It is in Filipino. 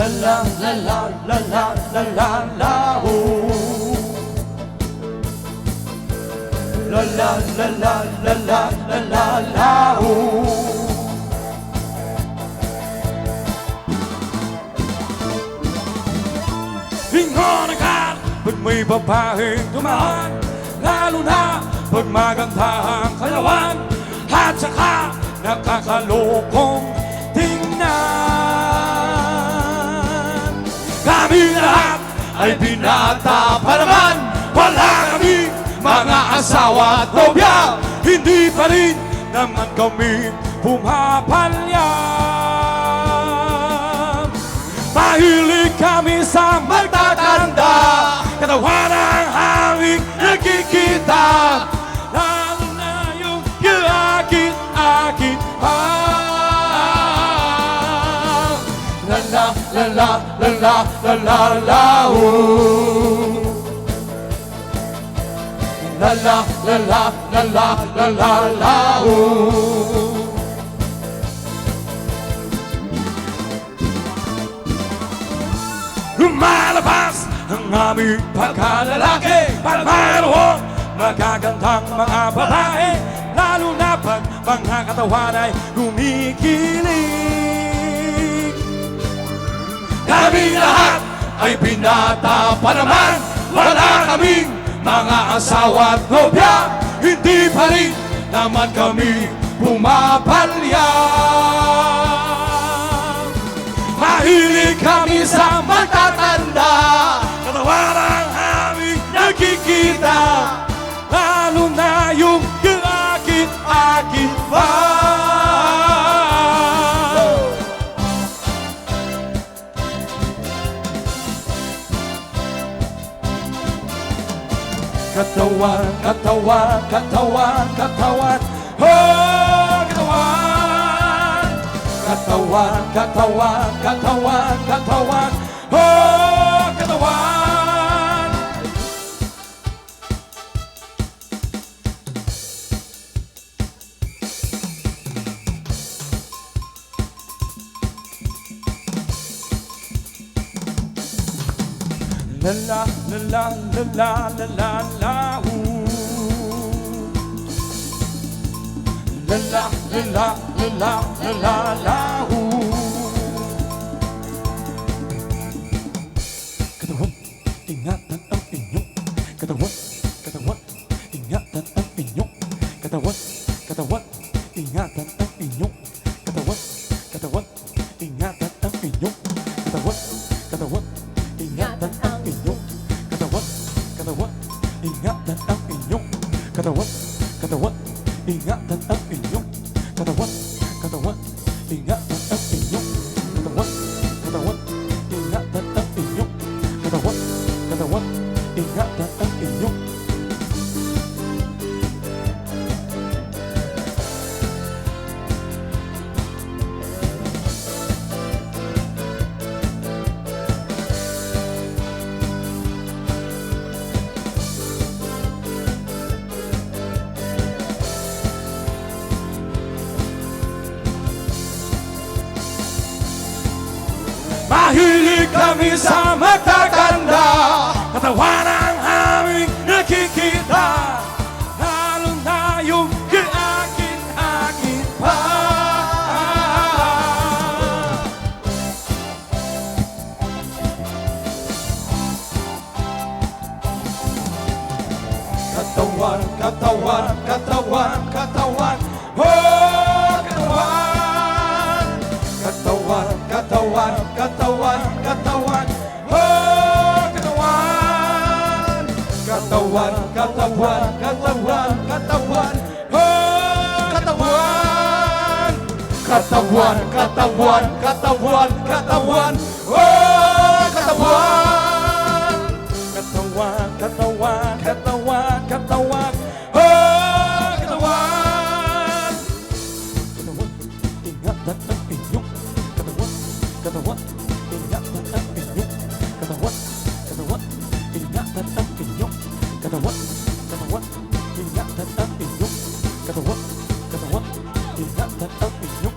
La la la la la la la la la ooh. La la la la la la la la la ooh. Hingonakan pag may babaheng dumaan, lalo na pag magandang kayawan, at saka nakakalokong tingnan. Kami lahat ay binata pa naman, wala kami mga asawa at nobya, hindi pa rin naman kami pumapalyam. Mahilig kami sa magtatanda, katawan ang aming nakikita, lalo na yung kaakit-akit pa. La la la la la la la la la ooh. La la la la la la la la la ooh. Lumalabas ang aming pagkalalaki para mayroong magagandang mga babae, lalo na pag mga katawan ay kumikilig. Kami lahat ay binata pa naman, wala kaming mga asawa at nobya, hindi pa rin naman kami pumapalyam. Mahilig kami sa magtatanda, katawan ang aming nakikita, lalo na yung kaakit-akit pa. Katawan, katawan, katawan, katawan, oh, katawan. Katawan, katawan, katawan, katawan, oh, katawan. La la la la la la la la la ooh. La la la la la la la la la ooh. Katawan, ingatan ang inyong katawan, katawan, ingatan ang inyong katawan, katawan, ingatan ang inyong katawan, katawan, ingatan ang inyong katawan, katawan, ingatan ang inyong katawan, katawan, ingatan ang inyong katawan, katawan, ingatan ang inyong katawan, katawan, ingatan ang inyong katawan, katawan, ingatan ang inyong katawan, katawan, ingatan ang inyong. Mahilig kami sa magtatanda, katawan ang aming nakikita, lalo na yung kaakit-akit pa. Katawan, katawan, katawan, katawan, oh, katawan. Katawan, katawan, katawan, katawan, oh, katawan. Katawan, katawan, katawan, katawan, oh, katawan. Katawan, katawan, katawan, katawan, oh, katawan. Katawan, katawan, katawan, katawan, oh, katawan. Katawan, ingatan ang inyong katawan, katawan, ingatan ang inyong katawan, katawan, ingatan ang inyong katawan, katawan, ingatan ang inyong katawan, katawan, ingatan ang inyong